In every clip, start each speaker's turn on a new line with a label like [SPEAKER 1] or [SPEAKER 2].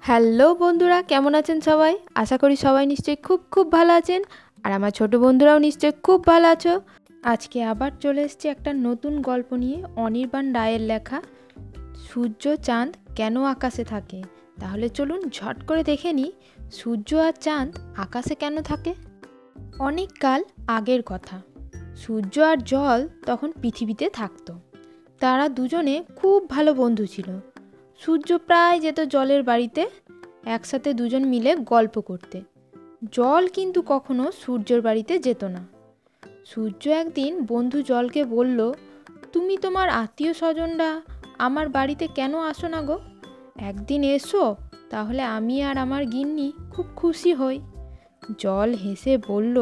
[SPEAKER 1] Hello বন্ধুরা, কেমন আছেন সবাই? আশা করি সবাই নিশ্চয়ই খুব খুব ভালো আছেন। আর আমার ছোট বন্ধুরাও নিশ্চয়ই খুব ভালো আছো। আজকে আবার চলে এসেছি একটা নতুন গল্প নিয়ে, অনির্বাণ রায়ের লেখা সূর্য চাঁদ কেন আকাশে থাকে। তাহলে চলুন ঝট করে দেখে নিই সূর্য আর চাঁদ আকাশে কেন থাকে। অনেক কাল আগের কথা, সূর্য আর জল তখন পৃথিবীতে থাকতো। তারা দুজনে খুব ভালো বন্ধু ছিল। সূর্য প্রায় যেত জলের বাড়িতে, একসাথে দুজন মিলে গল্প করতে। জল কিন্তু কখনো সূর্যের বাড়িতে যেত না। সূর্য একদিন বন্ধু জলকে বলল, তুমি তোমার আত্মীয় স্বজনরা আমার বাড়িতে কেন আসো না গো? একদিন এসো, তাহলে আমি আর আমার গিন্নি খুব খুশি হই। জল হেসে বলল,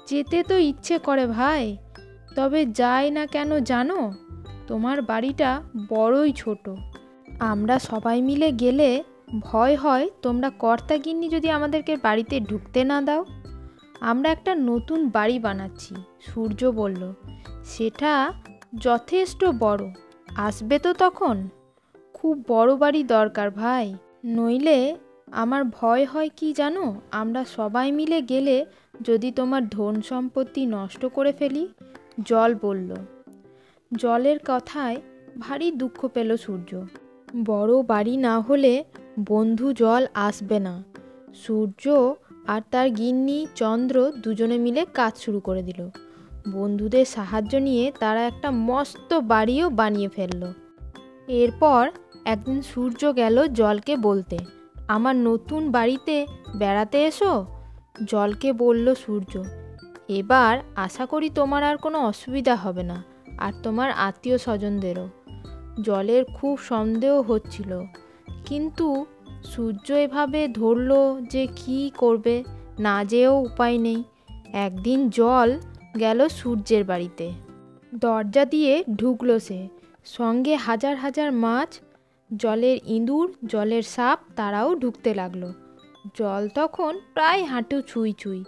[SPEAKER 1] যেতে তো ইচ্ছে করে ভাই, তবে যাই না কেন জানো? তোমার বাড়িটা বড়ই ছোট। আমরা সবাই মিলে গেলে ভয় হয় তোমরা কর্তাগিন্নি যদি আমাদেরকে বাড়িতে ঢুকতে না দাও। আমরা একটা নতুন বাড়ি বানাচ্ছি, সূর্য বলল। সেটা যথেষ্ট বড়, আসবে তো তখন? খুব বড় বাড়ি দরকার ভাই, নইলে আমার ভয় হয় কি জানো, আমরা সবাই মিলে গেলে যদি তোমার ধন সম্পত্তি নষ্ট করে ফেলি। জল বলল। জলের কথায় ভারী দুঃখ পেল সূর্য। বড় বাড়ি না হলে বন্ধু জল আসবে না। সূর্য আর তার গিন্নি চন্দ্র দুজনে মিলে কাজ শুরু করে দিল। বন্ধুদের সাহায্য নিয়ে তারা একটা মস্ত বাড়িও বানিয়ে ফেলল। এরপর একদিন সূর্য গেল জলকে বলতে, আমার নতুন বাড়িতে বেড়াতে এসো। জলকে বলল সূর্য, এবার আশা করি তোমার আর কোনো অসুবিধা হবে না, আর তোমার আত্মীয় স্বজনদেরও। জলের খুব সন্দেহ হচ্ছিল, কিন্তু সূর্য এভাবে ধরল যে কী করবে, না যেও উপায় নেই। একদিন জল গেল সূর্যের বাড়িতে। দরজা দিয়ে ঢুকলো সে, সঙ্গে হাজার হাজার মাছ, জলের ইঁদুর, জলের সাপ, তারাও ঢুকতে লাগলো। জল তখন প্রায় হাঁটু ছুঁই ছুঁই।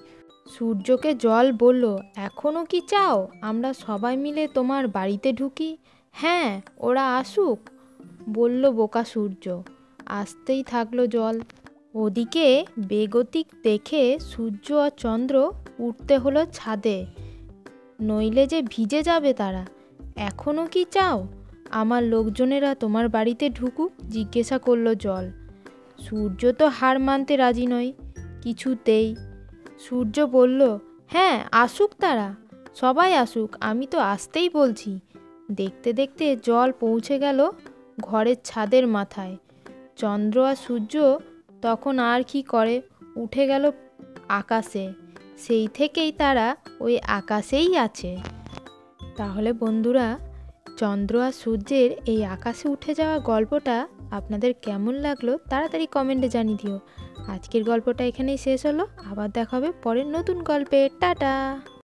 [SPEAKER 1] সূর্যকে জল বলল, এখনও কি চাও আমরা সবাই মিলে তোমার বাড়িতে ঢুকি? হ্যাঁ, ওরা আসুক, বলল বোকা সূর্য। আসতেই থাকলো জল। ওদিকে বেগতিক দেখে সূর্য আর চন্দ্র উঠতে হলো ছাদে, নইলে যে ভিজে যাবে তারা। এখনও কি চাও আমার লোকজনেরা তোমার বাড়িতে ঢুকুক? জিজ্ঞাসা করলো জল। সূর্য তো হার মানতে রাজি নয় কিছুতেই। সূর্য বলল, হ্যাঁ আসুক তারা, সবাই আসুক, আমি তো আসতেই বলছি। দেখতে দেখতে জল পৌঁছে গেল ঘরের ছাদের মাথায়। চন্দ্র আর সূর্য তখন আর কি করে, উঠে গেল আকাশে। সেই থেকেই তারা ওই আকাশেই আছে। তাহলে বন্ধুরা, চন্দ্র আর সূর্যের এই আকাশে উঠে যাওয়া গল্পটা আপনাদের কেমন লাগলো তাড়াতাড়ি কমেন্টে জানিয়ে দিও। আজকের গল্পটা এখানেই শেষ হলো, আবার দেখা হবে পরের নতুন গল্পে। টাটা।